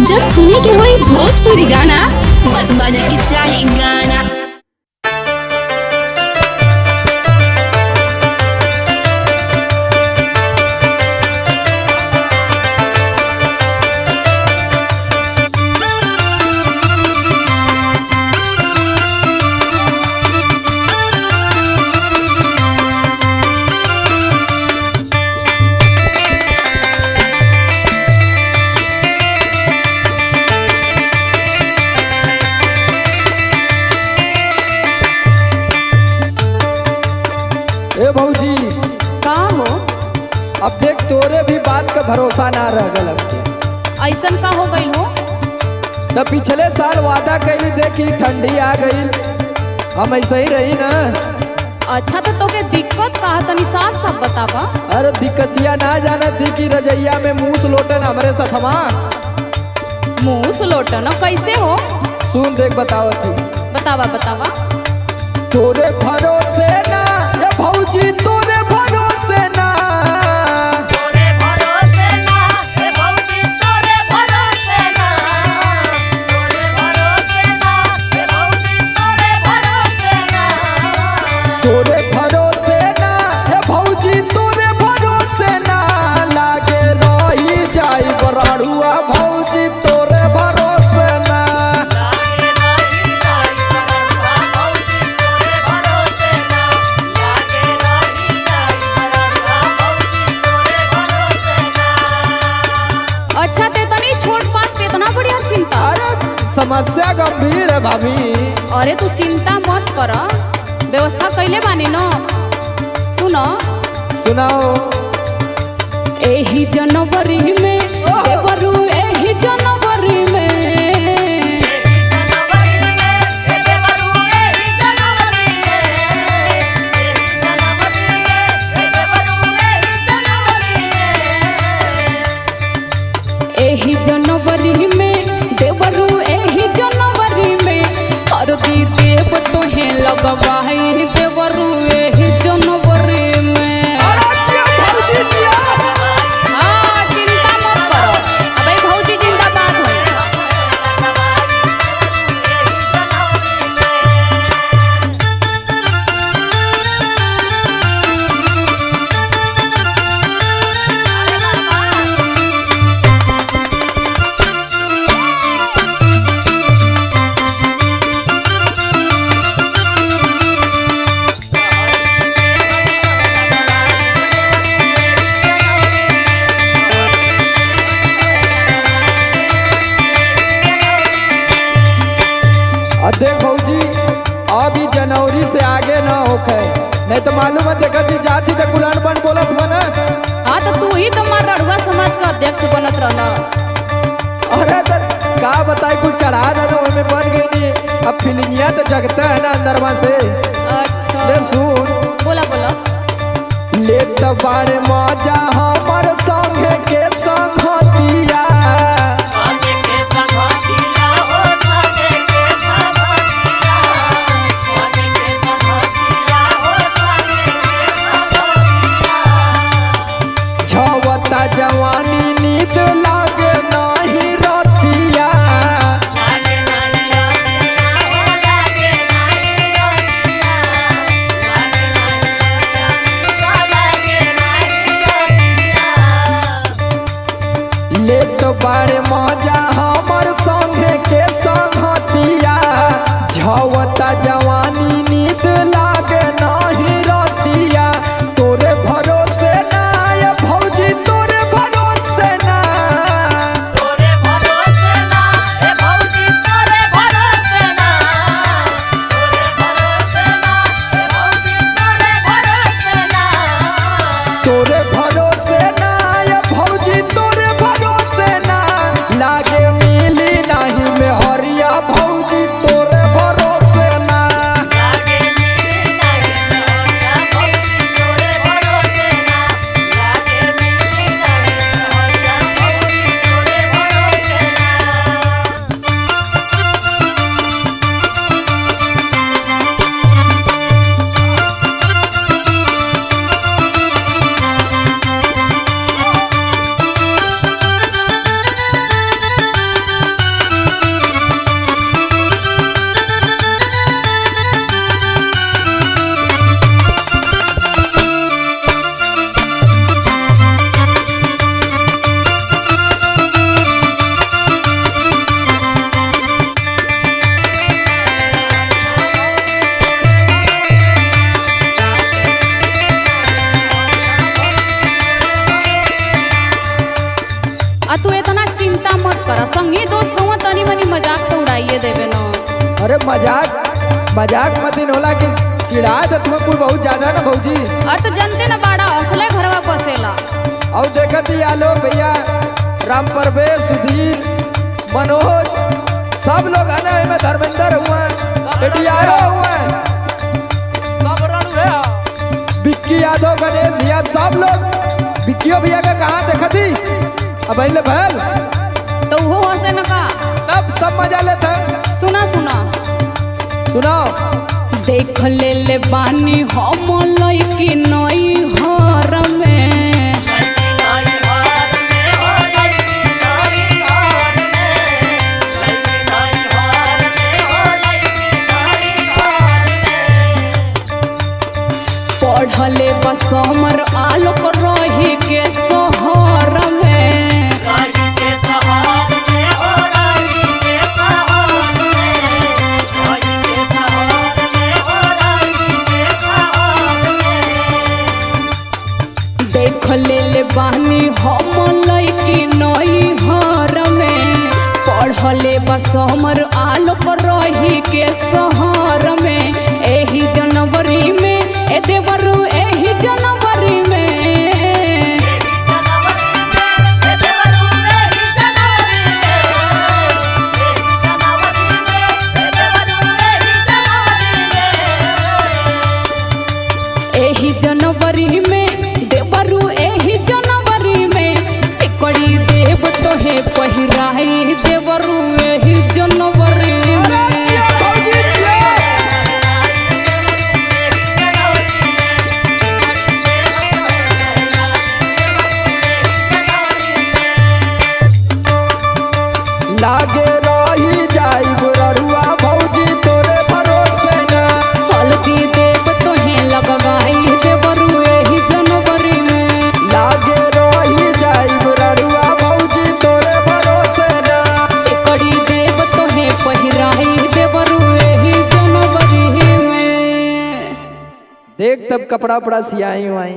जब सुने के होई भोजपुरी गाना बस बजे के चाही गाना। ए भौजी का हो? अब देख तोरे भी बात का भरोसा ना रह गल। ऐसन का हो गई हो? तो पिछले साल वादा कैली देखी ठंडी आ गई, हम ऐसे ही रही ना। अच्छा तो तोके दिक्कत का तनी साफ साफ बतावा। अरे दिक्कतिया ना जाना थी कि रजैया में मूस लोटन हमरे सथमा। मुँह सुलोटन कैसे हो? सुन देख बताओ थी। बतावा बतावा। तोरे भरोसे ना ये भौजी, तोरे भरोसे ना, तोरे भरोसे ना ए भौजी, तोरे भरोसे ना, तोरे भरोसे ना ए भौजी, तोरे भरोसे ना, तोरे भरोसे ना ये भौजी, तोरे भरोसे ना, लागे रही जाई बराड़ुआ भौजी तोरे भरोसे ना। लागे रही जाई बरड़ुआ भौजी तोरे भरोसे ना, लागे रही जाई बरड़ुआ भौजी तोरे भरोसे ना। अच्छा ते तनी छोट बात पे इतना बढ़िया चिंता। अरे समस्या गंभीर है भाभी। अरे तू चिंता मत कर, व्यवस्था कैले बानी न। सुनो सुनाओ। एही जनवरी में देवरू, एही जनवरी में, एही जनवरी में ए देवरू, एही जनवरी में, एही जनवरी में ए देवरू, एही जनवरी में। एही जनवरी में देवरू, एही जनवरी में हरदी देव तोहे लगवाई देवरू एही जनवरी में। हाँ चिंता मत करो, अबे भौजी जिंदाबाद हो। देख भौजी अभी जनवरी से आगे ना होके, नहीं तो मालूम है देखा जी जाती तो कुलान बन बोलत बना। हाँ तो तू ही तुम्हारा रड़ुआ समाज का अध्यक्ष बनत रहना। अरे तो का बताई कुछ चढ़ा देना में बन गई नहीं। अब फीलिंगिया तो जगता है ना अंदरवा से। अच्छा ले सुन। बोला बोला। लेट बाड़े मजा हमर संगे के संगतिया, संगे के संगतिया हो, संगे के संगतिया, संगे के संगतिया हो, संगे के संगतिया। छवता जवानी नींद लागे नहीं रतिया, लागे नहीं रतिया हो, लागे नहीं रतिया, लागे नहीं रतिया, लागे नहीं रतिया। कर, संगी दोस्त हुआ तनी मनी मजाक तो उड़ाइए देवे न। अरे मजाक मत दिन होला कि चिढ़ा दे तुम्हें कुछ बहुत ज्यादा ना भौजी। और तो जनते न बाड़ा असले घरवा बसेला। और देखत ही आलो भैया राम परवेश सुधीर मनोज सब लोग है ना, में धर्मेंद्र हुआ एडियारो हुआ सब रण है विक्की यादव गणेश भैया सब लोग। विक्कियो भैया का कहाँ देखत ही अब अइले भैल तो वो हसे न का तब सब मजा लेते। सुना सुना सुनाओ। देख ले बानी हम लइकी नई हर में, पढ़ले बस हमर आलोक रही के शहर में। देख ले बानी हम लइकी नई हर में, पढ़ले बस हमर आलोक रही के शहर में। एही जनवरी में ए देवरू एही जनवरी में, एही जनवरी में देवरू एही जनवरी में, सिकड़ी देव तोहे पहिराई देवरू एही जनवरी में। लागे रही जाई बुररुआ भौजी तोरे भरोसे ना, हल्दी देव तोहे लगवाई देवरू एही जनवरी में। लागे रही जाई बुररुआ भौजी तोरे भरोसे ना, सिकड़ी देव तोहे पहिराई देवरू एही जनवरी में। देख तब कपड़ा उपड़ा सियाई वाई।